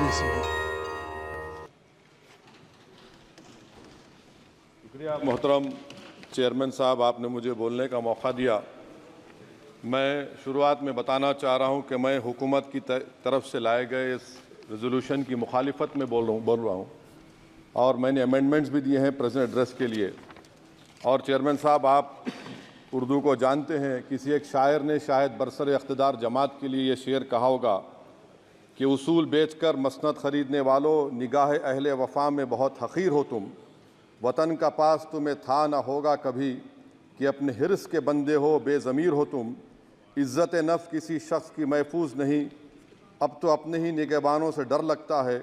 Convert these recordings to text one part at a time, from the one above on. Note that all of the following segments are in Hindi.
प्लीज। शुक्रिया मोहतरम चेयरमैन साहब, आपने मुझे बोलने का मौका दिया। मैं शुरुआत में बताना चाह रहा हूं कि मैं हुकूमत की तरफ से लाए गए इस रेजोल्यूशन की मुखालिफत में बोल रहा हूं और मैंने अमेंडमेंट्स भी दिए हैं प्रेजेंट एड्रेस के लिए। और चेयरमैन साहब, आप उर्दू को जानते हैं, किसी एक शायर ने शायद बरसर इक़्तिदार जमात के लिए ये शेर कहा होगा कि उसूल बेचकर मसनद ख़रीदने वालों, निगाह अहले वफ़ा में बहुत हक़ीर हो तुम, वतन का पास तुम्हें था न होगा कभी, कि अपने हिर्स के बंदे हो बेज़मीर हो तुम, इज़्ज़त नफ्स किसी शख्स की महफूज नहीं, अब तो अपने ही निगहबानों से डर लगता है,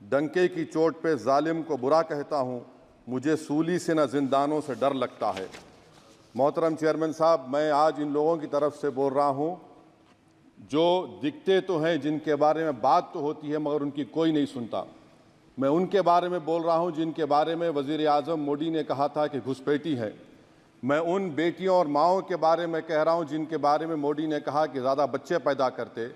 डंके की चोट पे जालिम को बुरा कहता हूँ, मुझे सूली से न जिंदानों से डर लगता है। मोहतरम चेयरमैन साहब, मैं आज इन लोगों की तरफ से बोल रहा हूँ जो दिखते तो हैं, जिनके बारे में बात तो होती है मगर उनकी कोई नहीं सुनता। मैं उनके बारे में बोल रहा हूँ जिनके बारे में वज़ीर आज़म मोदी ने कहा था कि घुसपैठी है। मैं उन बेटियों और माओं के बारे में कह रहा हूँ जिनके बारे में मोदी ने कहा कि ज़्यादा बच्चे पैदा करते।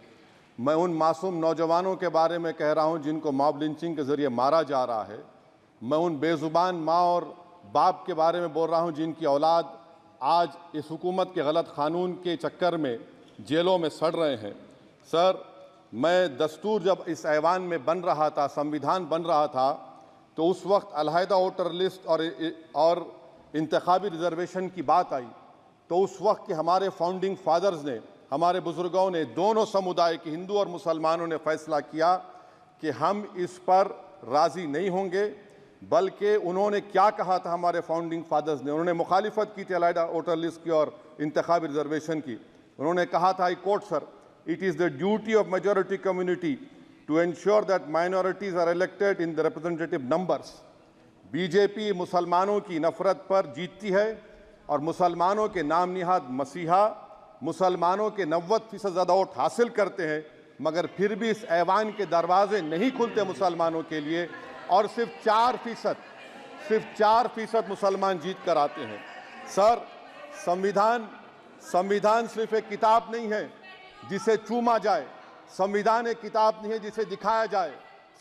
मैं उन मासूम नौजवानों के बारे में कह रहा हूँ जिनको मॉब लिंचिंग के ज़रिए मारा जा रहा है। मैं उन बेज़ुबान माँ और बाप के बारे में बोल रहा हूँ जिनकी औलाद आज इस हुकूमत के गलत कानून के चक्कर में जेलों में सड़ रहे हैं। सर, मैं दस्तूर जब इस ऐवान में बन रहा था, संविधान बन रहा था, तो उस वक्त अलहदा वोटर लिस्ट और इंतखाबी रिजर्वेशन की बात आई, तो उस वक्त के हमारे फाउंडिंग फादर्स ने, हमारे बुजुर्गों ने, दोनों समुदाय के हिंदू और मुसलमानों ने फैसला किया कि हम इस पर राज़ी नहीं होंगे। बल्कि उन्होंने क्या कहा था हमारे फाउंडिंग फादर्स ने, उन्होंने मुखालिफत की थी अलहदा वोटर लिस्ट की और इंतखाबी रिजर्वेशन की। उन्होंने कहा था, I quote sir, it is the duty of majority community to ensure that minorities are elected in the representative numbers. BJP मुसलमानों की नफरत पर जीतती है और मुसलमानों के नाम निहाद मसीहा मुसलमानों के 90% ज़्यादा वोट हासिल करते हैं, मगर फिर भी इस ऐवान के दरवाजे नहीं खुलते मुसलमानों के लिए, और सिर्फ 4% मुसलमान जीत कर आते हैं। सर, संविधान सिर्फ एक किताब नहीं है जिसे चूमा जाए, संविधान एक किताब नहीं है जिसे दिखाया जाए,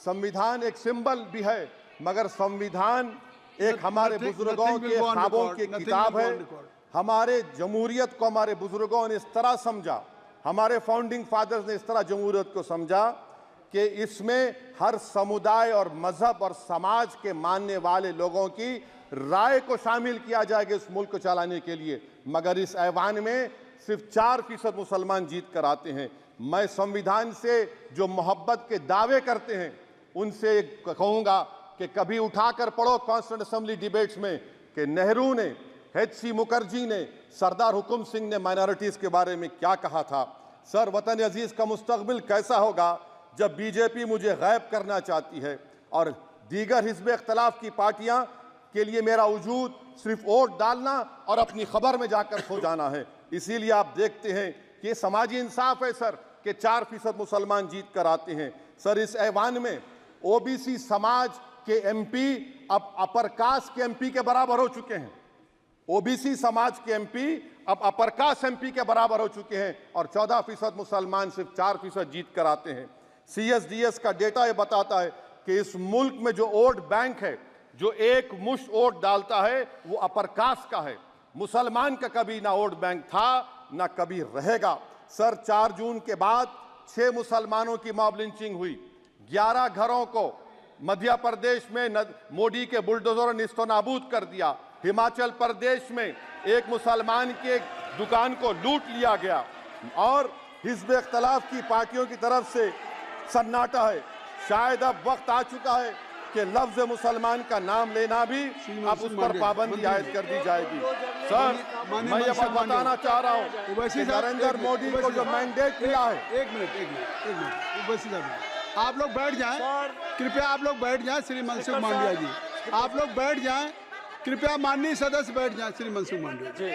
संविधान एक सिंबल भी है, मगर संविधान एक हमारे बुजुर्गों के ख्वाबों की किताब है। हमारे जमहूरियत को हमारे बुजुर्गों ने इस तरह समझा, हमारे फाउंडिंग फादर्स ने इस तरह जमहूरियत को समझा कि इसमें हर समुदाय और मजहब और समाज के मानने वाले लोगों की राय को शामिल किया जाएगा इस मुल्क को चलाने के लिए, मगर इस ऐवान में सिर्फ 4% मुसलमान जीत कर आते हैं। मैं संविधान से जो मोहब्बत के दावे करते हैं उनसे कहूँगा कि कभी उठाकर पढ़ो कॉन्स्टिट्यूएंट असेंबली डिबेट्स में कि नेहरू ने, HC मुखर्जी ने, सरदार हुकुम सिंह ने माइनॉरिटीज़ के बारे में क्या कहा था। सर, वतन अजीज़ का मुस्तकबिल कैसा होगा जब बीजेपी मुझे गायब करना चाहती है और दीगर हिज़्ब इख्तिलाफ की पार्टियां के लिए मेरा वजूद सिर्फ वोट डालना और अपनी खबर में जाकर सो जाना है। इसीलिए आप देखते हैं कि समाजी इंसाफ है सर कि 4% मुसलमान जीत कर आते हैं। सर, इस ऐवान में OBC समाज के MP अब अपर कास्ट के MP के बराबर हो चुके हैं। OBC समाज के MP अब अपर कास्ट MP के बराबर हो चुके हैं और 14% मुसलमान सिर्फ 4% जीत कर आते हैं। CSDS का डेटा ये बताता है कि इस मुल्क में जो वोट बैंक है, जो एक मुश्त वोट डालता है, वो अपर कास्ट का है। मुसलमान का कभी ना वोट बैंक था ना कभी रहेगा। सर, 4 जून के बाद 6 मुसलमानों की मॉब लिंचिंग हुई, 11 घरों को मध्य प्रदेश में मोदी के बुलडोजर ने निस्तो नाबूद कर दिया। हिमाचल प्रदेश में एक मुसलमान की एक दुकान को लूट लिया गया और हिज़्ब इख्तिलाफ की पार्टियों की तरफ से सन्नाटा है। शायद अब वक्त आ चुका है कि लफ्ज़ मुसलमान का नाम लेना भी अब उस पर पाबंदी आयद कर दी जाएगी। सर, मैं ये बात बताना चाह रहा हूँ कि नरेंद्र मोदी को जो मैंडेट मिला है। एक मिनट, आप लोग बैठ जाएं, कृपया आप लोग बैठ जाएं। श्री मनसुख मांडविया जी, आप लोग बैठ जाएं, कृपया माननीय सदस्य बैठ जाएं। श्री मनसुख मांडविया जी,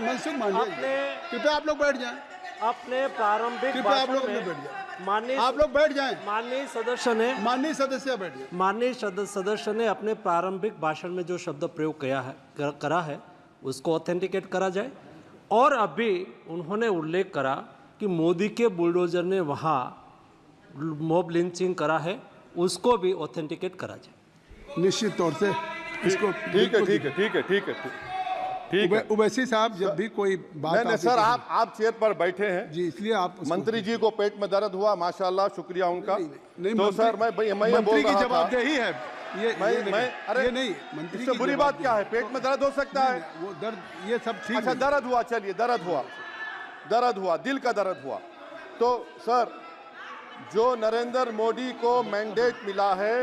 मनसुख मांडविया जी, कृपया आप लोग बैठ जाएं। अपने प्रारंभिक कृपया आप लोग बैठ जाएं। आप लोग बैठ जाएं। माननीय सदस्य ने अपने प्रारंभिक भाषण में जो शब्द प्रयोग करा है उसको ऑथेंटिकेट करा जाए। और अभी उन्होंने उल्लेख करा कि मोदी के बुलडोजर ने वहाँ मॉब लिंचिंग करा है उसको भी ऑथेंटिकेट करा जाए। निश्चित तौर से इसको ठीक है, ठीक है, ठीक है, ठीक है, ठीक है। उवैसी साहब जब भी कोई बात नहीं सर, आप चेयर पर बैठे हैं जी, इसलिए आप मंत्री जी को पेट में दर्द हुआ, माशाल्लाह, शुक्रिया उनका। नहीं, तो सर मैं ये बोल मंत्री की रहा था, जवाबदेही है अरे ये नहीं मंत्री इससे की बुरी बात क्या है? पेट में दर्द हो सकता है। वो दर्द ये सब ठीक अच्छा, नहीं। दर्द हुआ, चलिए दर्द हुआ, दिल का दर्द हुआ। तो सर, जो नरेंद्र मोदी को मैंडेट मिला है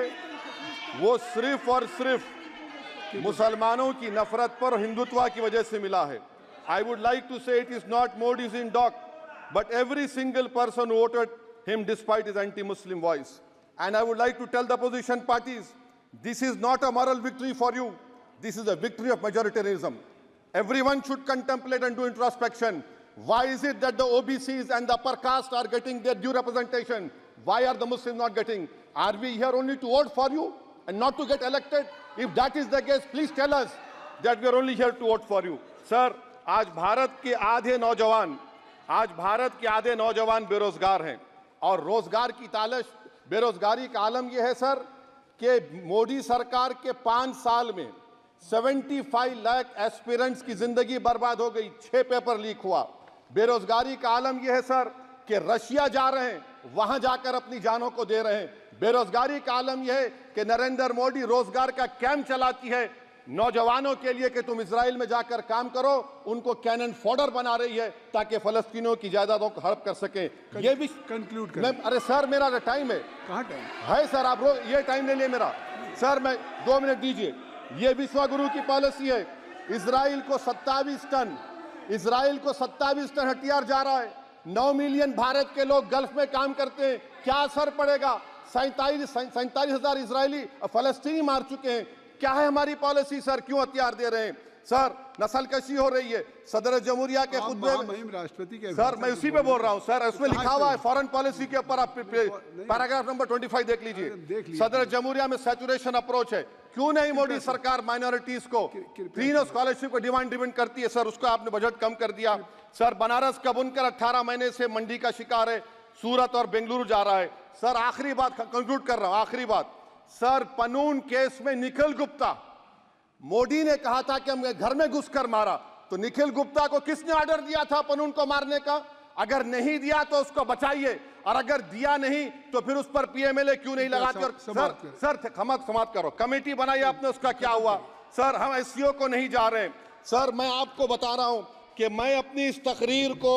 वो सिर्फ और सिर्फ मुसलमानों की नफरत पर और हिंदुत्व की वजह से मिला है। I would like to say it is not Modi's in dock, but every single person voted him despite his anti Muslim voice. And I would like to tell the opposition parties, this is not a moral victory for you, this is a victory of majoritarianism. Everyone should contemplate and do introspection. Why is it that the OBCs and the upper caste are getting their due representation? Why are the Muslims not getting? Are we here only to vote for you and not to get elected? If that is the case, please tell us that we are only here to vote for you. Sir, आज भारत के आधे नौजवान बेरोजगार हैं और रोजगार की तालाश, बेरोजगारी का आलम यह है सर कि मोदी सरकार के 5 साल में 75 लाख एस्पिरेंट्स की जिंदगी बर्बाद हो गई, 6 पेपर लीक हुआ। बेरोजगारी का आलम यह है सर कि रशिया जा रहे हैं, वहां जाकर अपनी जानों को दे रहे हैं। बेरोजगारी का आलम यह है कि नरेंद्र मोदी रोजगार का कैंप चलाती है नौजवानों के लिए कि तुम इजराइल में जाकर काम करो, उनको कैनन फॉडर बना रही है ताकि फलस्तीनियों की जायदादों को हड़प कर सके। ये भी कंक्लूड मैं, अरे सर मेरा टाइम है, कहाँ टाइम है सर, आप ये टाइम ले लिए मेरा। सर मैं 2 मिनट दीजिए। ये विश्वगुरु की पॉलिसी है, इजराइल को 27 टन हथियार जा रहा है। 9 मिलियन भारत के लोग गल्फ में काम करते हैं, क्या असर पड़ेगा? 47,000 इजरायली फलस्तीनी मार चुके हैं। क्या है हमारी पॉलिसी सर? क्यों हथियार दे रहे हैं सर? नस्लकशी हो रही है। सदर जमहूरिया के खुतबे में राष्ट्रपति के सर, मैं उसी पे बोल रहा हूं सर, उसमें लिखा हुआ है फॉरेन पॉलिसी के ऊपर, आप पैराग्राफ नंबर 25 देख लीजिए। सदर जमहूरिया में सैचुरेशन अप्रोच है। क्यों नहीं मोदी सरकार माइनॉरिटीज को तीनों स्कॉलरशिप को डिमांड करती है सर, उसको आपने बजट कम कर दिया। सर बनारस का बुनकर 18 महीने से मंडी का शिकार है, सूरत और बेंगलुरु जा रहा है। सर आखिरी बात कंक्लूड कर रहा हूं, आखिरी बात सर, पनून केस में निखिल गुप्ता, मोदी ने कहा था कि हम घर में घुसकर मारा, तो निखिल गुप्ता को किसने ऑर्डर दिया था पनून को मारने का? अगर नहीं दिया तो उसको बचाइए, और अगर दिया नहीं तो फिर उस पर पीएमएलए क्यों नहीं लगाते? और सर समाप्त करो, कमेटी बनाई आपने, उसका क्या हुआ? सर हम एससीओ को नहीं जा रहे। सर मैं आपको बता रहा हूं कि मैं अपनी इस तकरीर को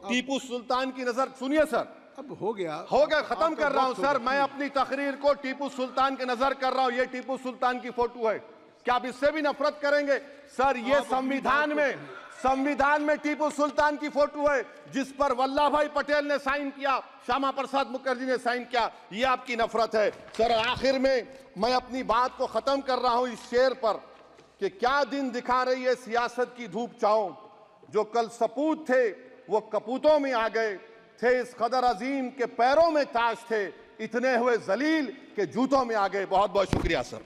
टीपू सुल्तान की नजर, सुनिए सर, अब हो गया खत्म कर रहा हूं सर। मैं अपनी तकरीर को टीपू सुल्तान के नजर कर रहा हूं। ये टीपू सुल्तान की फोटो है, क्या आप इससे भी नफरत करेंगे? सर ये संविधान में टीपू सुल्तान की फोटो है जिस पर वल्लभ भाई पटेल ने साइन किया, श्यामा प्रसाद मुखर्जी ने साइन किया। ये आपकी नफरत है सर। आखिर में मैं अपनी बात को खत्म कर रहा हूं इस शेर पर कि क्या दिन दिखा रही है सियासत की धूप छांव, जो कल सपूत थे वो कपूतों में आ गए, थे इस कदर अजीम के पैरों में ताज थे, इतने हुए जलील के जूतों में आ गए। बहुत बहुत शुक्रिया सर।